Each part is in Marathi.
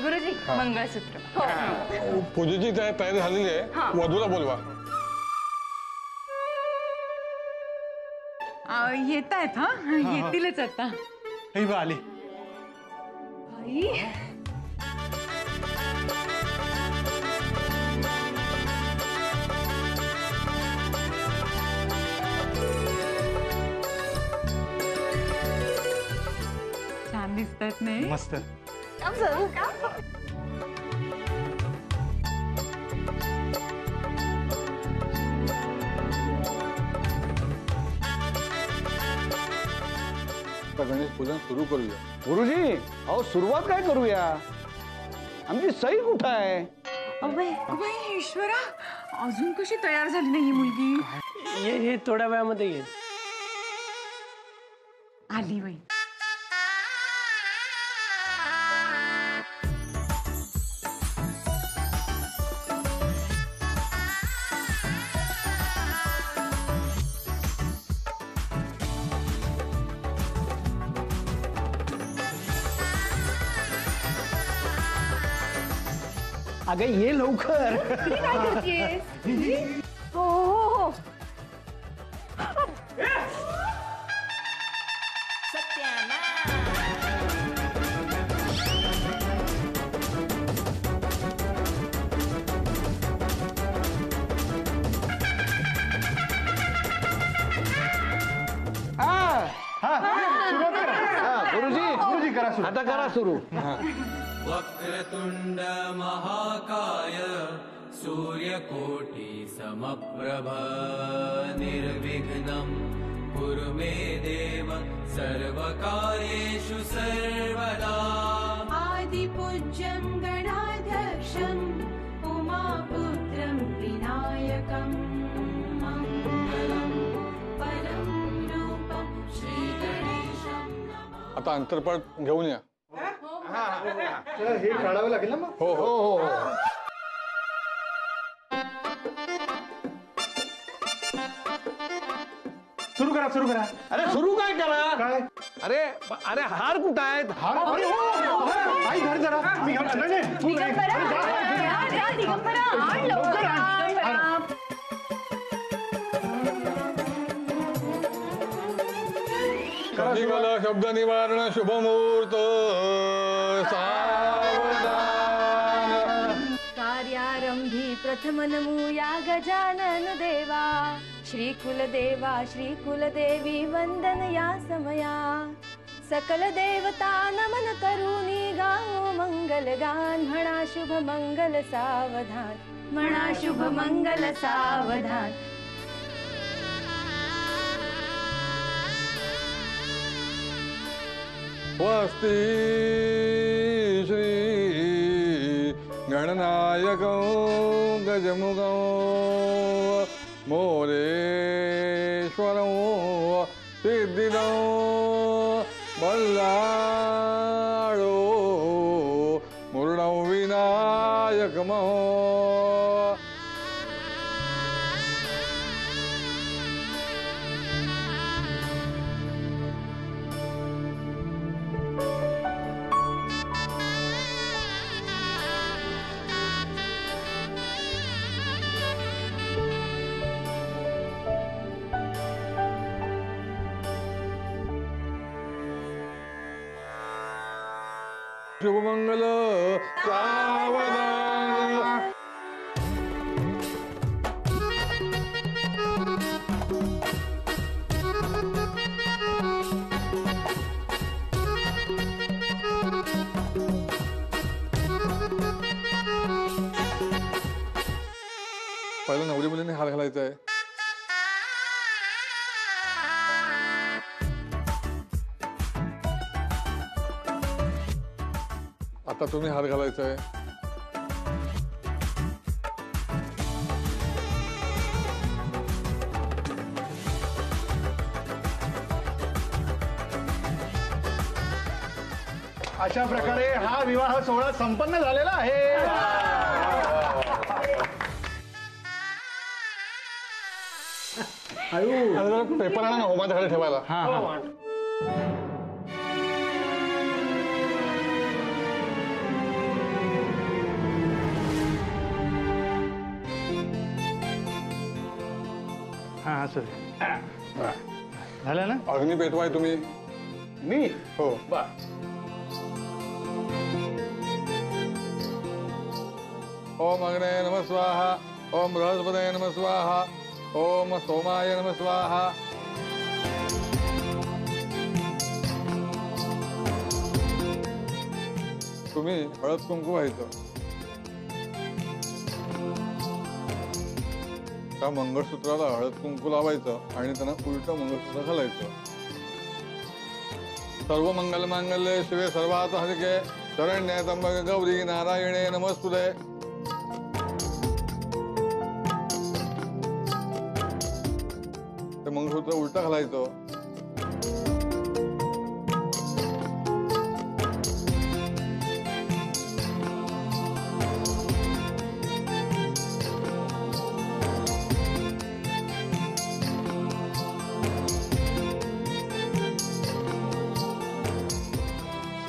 गुरुजी मंगळसूत्र. पूजेची तयारी झालेली आहे, वधूला बोलवा. येत आहेत. हा येतीलच आता. हे बा आली. छान दिसतात नाही? मस्त. गणेश पूजन सुरू करूया. गुरुजी अहो सुरुवात काय करूया? आमची सई कुठं आहे? अबे ईश्वरा, अजून कशी तयार झाली नाही ही मुलगी? हे थोड्या वेळामध्ये येईल. आली बाई. अगं ये लवकर. हो हो हो. गुरुजी करा सुरू. आता करा सुरू. वक्रतुंड महाकाय सूर्यकोटि समप्रभ निर्विघ्नं कुरु मे देव सर्वकार्येषु सर्वदा. आदिपूज्यं गणाध्यक्षं उमापुत्रं विनायकं मंगलं परं रूपं श्रीगणेशं. आता अंतरपाठ घेऊन या. हे काढावं लागेल ना मग. हो हो हो. सुरू करा सुरू करा. अरे सुरू काय करा? काय? अरे अरे हार कुठं आहेत? आई धर जरा. मी घेऊन आलो. नाही, तू नाही. लवकर आण. कलिकाल शब्द निवारण शुभ मुहूर्त सावधान. कार्यारंभी प्रथम नमूया गजानन देवा. श्रीकुलदेवा श्रीकुलदेवी वंदनया समया. सकल देवता नमन करूनी गाओ मंगलगान. म्हणा शुभ मंगल सावधान. म्हणा शुभ मंगल सावधान. स्वस्ति श्री गणनायको गजमुखो मोरेश्वरो सिद्धिदो बल्लाळो मुरुडो विनायकमो. शुभमंगल सावधान. पहिला नवरी मुलीने हार घालायचा आहे. आता तुम्ही हार घालायचा आहे. अशा प्रकारे हा विवाह सोहळा संपन्न झालेला आहे. पेपर आणा ना होमाच्या खाली ठेवायला. हा सर झालं ना. अग्नी पेटवाय तुम्ही. मी हो. ओम अग्ने नमः स्वाहा. ओम बृहस्पतये नमः स्वाहा. ओम सोमाय नमः स्वाहा. तुम्ही हळद कुंकू व्हायचं. त्या मंगळसूत्राला हळद कुंकू लावायचं आणि त्यांना उलट मंगळसूत्र घालायचं. सर्व मंगल मांगल्ये शिवे सर्वार्थ साधिके शरण्ये त्र्यंबके गौरी नारायणे नमस्तुते. ते मंगळसूत्र उलट घालायचं.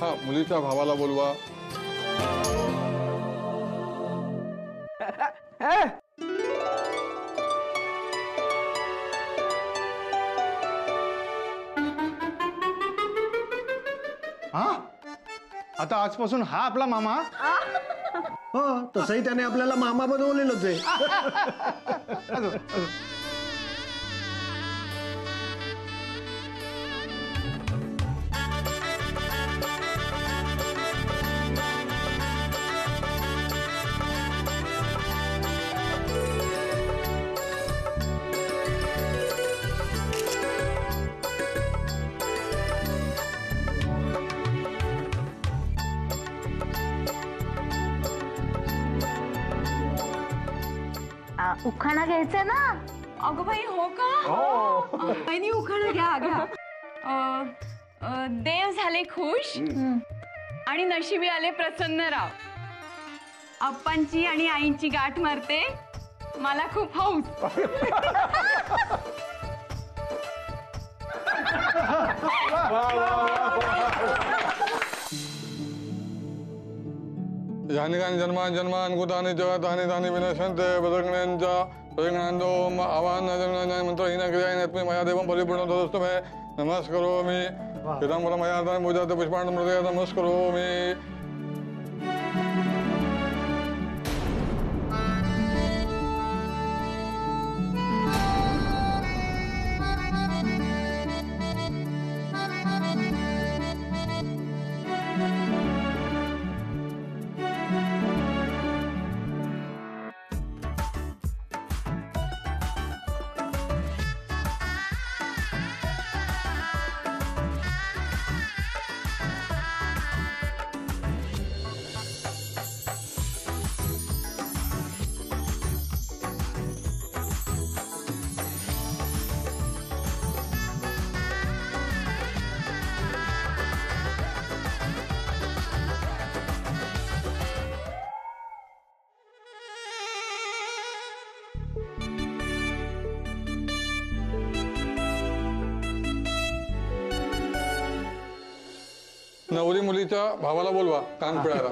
हा मुलीच्या भावाला बोलवा. हा आता आजपासून हा आपला मामा. हो तसंही त्याने आपल्याला मामा बनवलेलंच आहे. उखाणा घ्यायचा ना. अगं बाई हो का. बहिणी उखाणा घ्या घ्या. देव झाले खुश आणि नशिबी आले प्रसन्न राव. अप्पांची आणि आईंची गाठ मारते मला खूप हौस. ध्यानिकानि जन्मानि जन्मानि कुतानि च तानि तानि विनश्यन्ते प्रदग्नेञ्च प्रदग्नान्तो आवाहनं मन्त्रहीन क्रियाहीनत्वे मया देवं परिपूर्णं तदस्तु मे नमस्करोमि. पीताम्बरं मया अर्धनं पूजाते पुष्पाणि मृदये नमस्करोमि. नवरी मुलीच्या भावाला बोलवा कान पिळायला.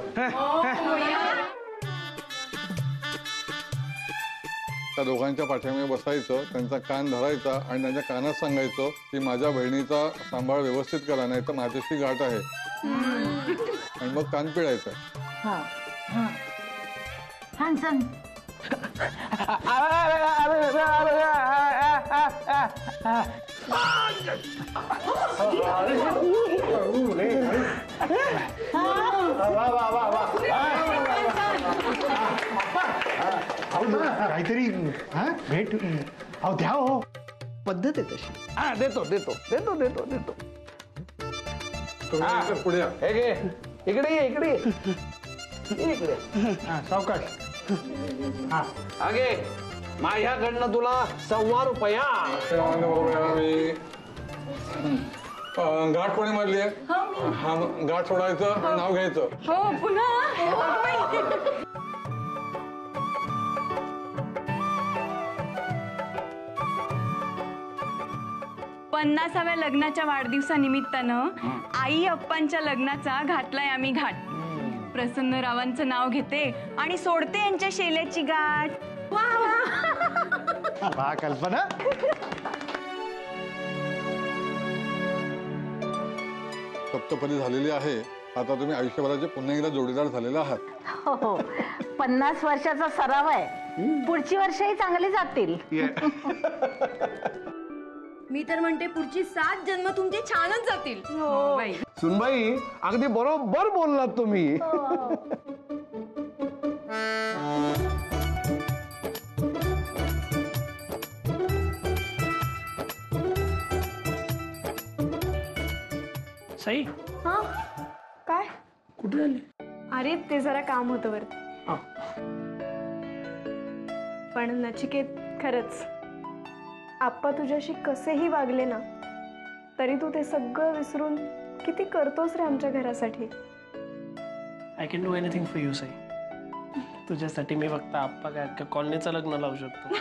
त्या दोघांच्या पाठीमागे बसायचं, त्यांचा कान धरायचा आणि त्यांच्या कानात सांगायचं की माझ्या बहिणीचा सांभाळ व्यवस्थित करा, नाही तर माझ्याशी गाठ आहे. आणि मग कान पिळायचं. काहीतरी भेट अहो द्या हो. पद्धत आहे तशी. देतो देतो देतो देतो देतो. तुम्ही पुढे या. हे घे. इकडे ये इकडे ये. इकडे. सावकाश. आगे माझ्याकडनं तुला ₹100. गाठ कोणी मारली आहे? हा गाठ सोडायचं, नाव घ्यायचं. हो पुन्हा. 50व्या लग्नाच्या वाढदिवसानिमित्तानं आई अप्पांच्या लग्नाचा घातलाय आम्ही घाट. प्रसन्नरावांचं नाव घेते आणि सोडते यांच्या शेल्याची गाठ. वा वा. वा कल्पना. सप्तपदी झालेली आहे. आता तुम्ही आयुष्यभराचे पुन्हा एकदा जोडीदार झालेले आहात. हो 50 वर्षाचा सराव आहे. पुढची वर्षही चांगली जातील. मी तर म्हणते पुढची 7 जन्म तुमचे छानच जातील. हो बाई. सुनबाई अगदी बरोबर बोललात तुम्ही. साई हा काय कुठे झाली? अरे ते जरा काम होतं वरती. पण नचिकेत खरंच आप्पा तुझ्याशी कसेही वागले ना तरी तू ते सगळं विसरून किती करतोस रे आमच्या घरासाठी. I can do anything for you Sai. तुझ्यासाठी मी फक्त आप्पा काय अख्ख्या कॉलनीचं लग्न लावू शकतो.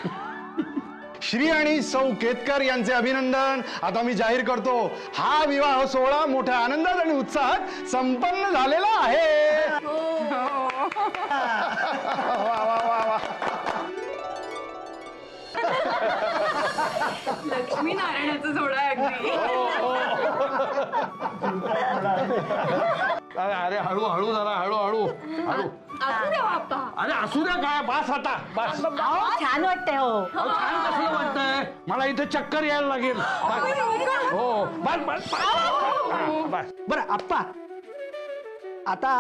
श्री आणि सौ केतकर यांचे अभिनंदन. आता मी जाहीर करतो हा विवाह सोहळा मोठ्या आनंदात आणि उत्साहात संपन्न झालेला आहे. वा वा वा वा. लक्ष्मी नारायणाचं सोहळा आहे अगदी. अरे हळू हळू जरा हळू हळू हळू. असू द्या आप्पा. अरे असू द्या काय बस आता बस. छान वाटतंय हो. अहो, छान कसलं वाटतंय मला इथे चक्कर यायला लागेल. हो बस बस बस. बरं आप्पा आता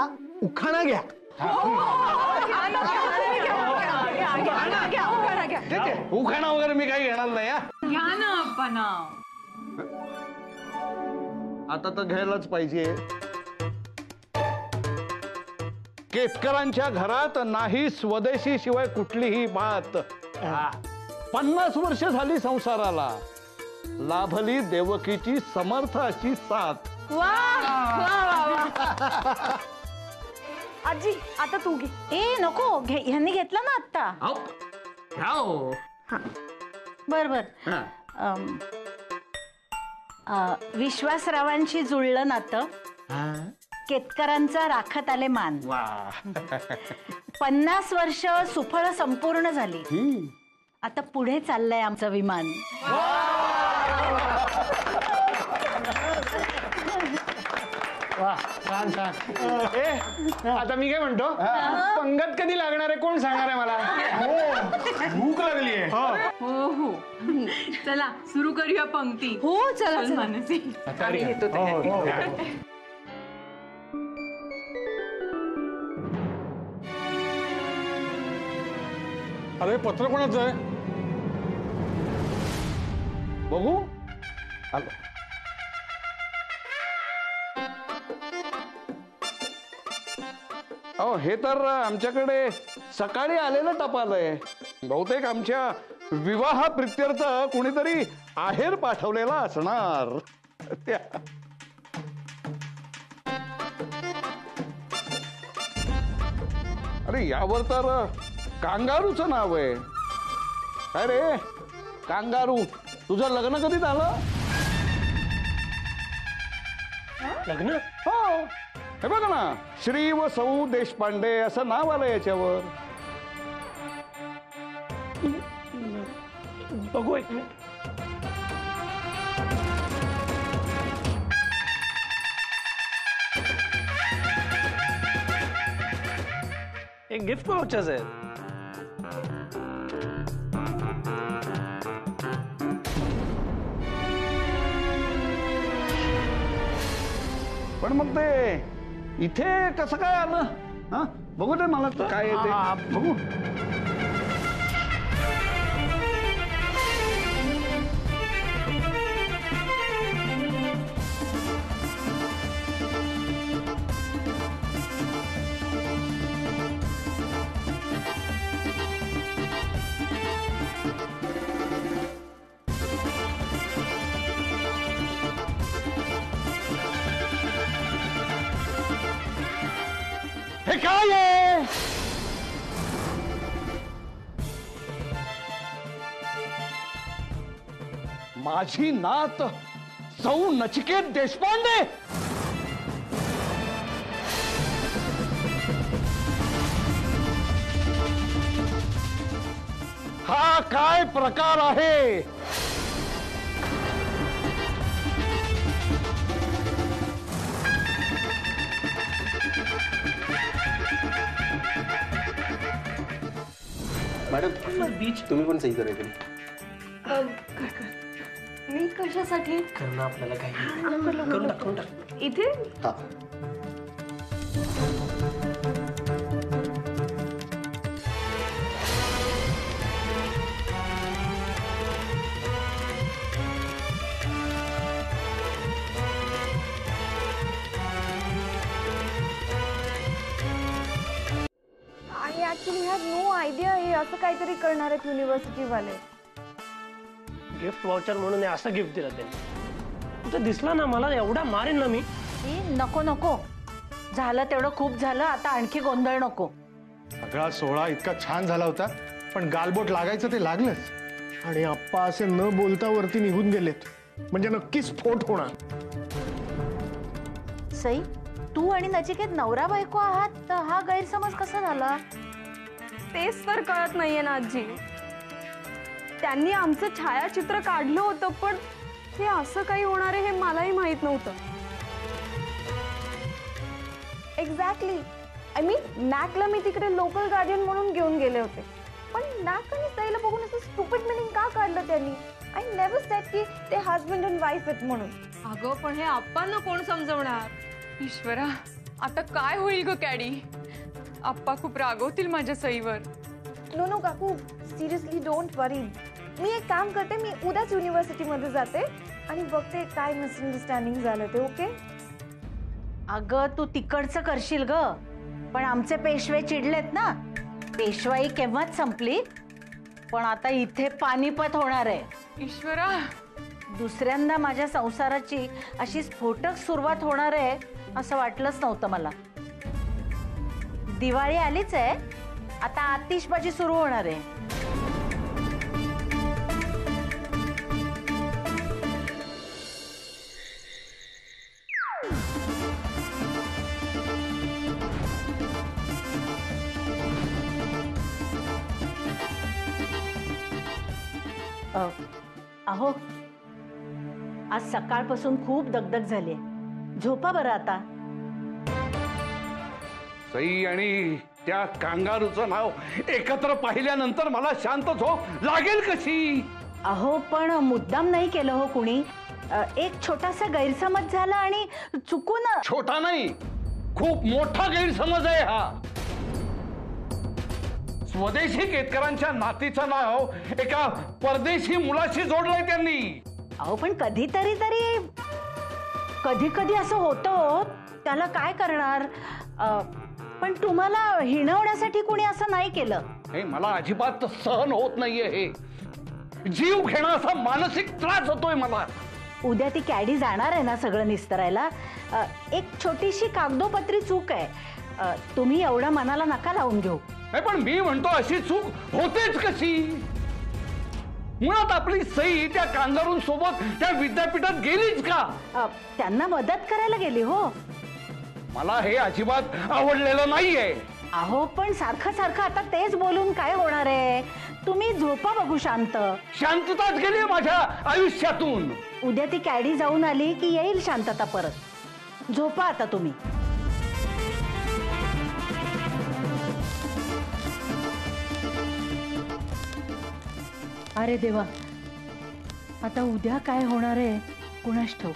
उखाणा घ्या. ठीक आहे उखाणा वगैरे मी काही घेणार नाही. घ्या ना आप्पा ना. आता तर घ्यायलाच पाहिजे. केतकरांच्या घरात नाही स्वदेशी शिवाय कुठलीही बात. 50 वर्ष झाली संसाराला लाभली देवकीची समर्थ अशी साथ. वा वा वा. आजी आता तू घे. ए नको ह्यांनी घेतलं ना आत्ता. बर बर. विश्वासरावांशी जुळलं नातं. केतकरांचा राखत आले मान. 50 वर्ष सुफळ संपूर्ण झाली. आता पुढे चाललंय आमचं विमान. वा छान छान. आता मी काय म्हणतो पंगत कधी लागणार आहे कोण सांगणार आहे मला. भूक लागली आहे. हो हो चला सुरू करूया पंक्ती. हो चला मानसी. आम्ही घेतो ते. अरे पत्र कोणाचं आहे? बघू आलो. अहो हे तर आमच्याकडे सकाळी आलेलं टपाल आहे. बहुतेक आमच्या विवाह प्रित्यर्थ कुणीतरी आहेर पाठवलेला असणार. त्या अरे यावर तर कांगारूचं नाव आहे. अरे कांगारू तुझं लग्न कधी झालं? लग्न? हो हे बघ ना श्री व सौ देशपांडे असं नाव आलं याच्यावर. बघू एक मिनिट. एक गिफ्ट वाउचर्स आहे. पण मग ते इथे कसं काय आलं? हा बघू दे मला काय येते बघू. हे काय आहे? माझी नात सौ नचिकेत देशपांडे. हा काय प्रकार आहे? मॅडम बीच तुम्ही पण सही करायचं. मी कशासाठी करणं आपल्याला काही करून टाक. इथे हा I actually have no idea हे असं काहीतरी करणार आहेत युनिव्हर्सिटी वाले. गिफ्ट वाउचर म्हणून हे असं गिफ्ट दिलं त्यांनी. तुझं दिसला ना मला एवढा मारेन ना मी. नको नको झालं तेवढं खूप झालं, आता आणखी गोंधळ नको. सगळा सोहळा इतका छान झाला होता, पण गालबोट लागायचं ते लागलंच. आणि आप्पा असे न बोलता वरती निघून गेलेत, म्हणजे नक्की स्फोट होणार. सई, तू आणि नचिकेत नवरा बायको आहात, तर हा गैरसमज कसा झाला? तेच तर कळत नाहीये ना आजी. त्यांनी आमचं छायाचित्र काढलं होतं, पण हे असं काही होणार आहे हे मलाही माहित नव्हतं. एक्झॅक्टली. आय मीन नॅकला मी तिकडे लोकल गार्डियन म्हणून घेऊन गेले होते, पण नॅक आणि सईला बघून असं स्टुपिड मिनिंग का काढलं त्यांनी? आय नेव्हर सेड की ते हजबंड अँड वाईफ आहेत म्हणून. अगं पण हे आप्पांना कोण समजवणार? ईश्वरा, आता काय होईल ग कॅडी? आप्पा खूप रागवतील माझ्या सईवर. नो नो काकू, सिरियसली डोंट वरी. मी एक काम करते, मी उद्याच युनिव्हर्सिटीमध्ये जाते आणि बघते काय मिसअंडरस्टँडिंग झालं ते. ओके? अगं तू तिकडचं करशील ग, पण आमचे पेशवे चिडलेत ना. पेशवाई केव्हाच संपली, पण आता इथे पानिपत होणार आहे. ईश्वरा, दुसऱ्यांदा माझ्या संसाराची अशी स्फोटक सुरुवात होणार आहे असं वाटलंच नव्हतं मला. दिवाळी आलीच आहे, आता आतिषबाजी सुरू होणार आहे. अहो, आज सकाळपासून खूप दगदग झाली. झोपा बरं आता. सई आणि त्या कांगारूचं नाव एकत्र पाहिल्यानंतर मला शांत झोप लागेल कशी? अहो पण मुद्दाम नाही केलं हो कुणी. एक छोटासा गैरसमज झाला आणि चुकून. छोटा नाही, खूप मोठा गैरसमज आहे हा. स्वदेशी केतकरांच्या नातीचं नाव एका परदेशी मुलाशी जोडलंय त्यांनी. अहो पण कधीतरी कधी असं होतं, त्याला काय करणार. पण तुम्हाला हिणवण्यासाठी कुणी असं नाही केलं. हे मला अजिबात सहन होत नाहीये. हे जीव घेणं असा मानसिक त्रास होतोय मला. उद्या ती कॅडी जाणार आहे ना सगळं निस्तरायला. एक छोटीशी कागदोपत्री चूक आहे, तुम्ही एवढं मनाला नका लावून घेऊ. पण मी म्हणतो अशी चूक होतेच कशी? मुळात आपली सई त्या कांगारूंसोबत त्या विद्यापीठात गेलीच का? त्यांना मदत करायला गेली हो. मला हे अजिबात आवडलेलं नाहीये. अहो पण सारखं सारखं आता तेच बोलून काय होणार आहे? तुम्ही झोपा बघू शांत. शांतताच गेली माझ्या आयुष्यातून. उद्या ती कॅडी जाऊन आली की येईल शांतता परत. झोपा आता तुम्ही. अरे देवा, आता उद्या काय होणार आहे कुणास ठाऊक.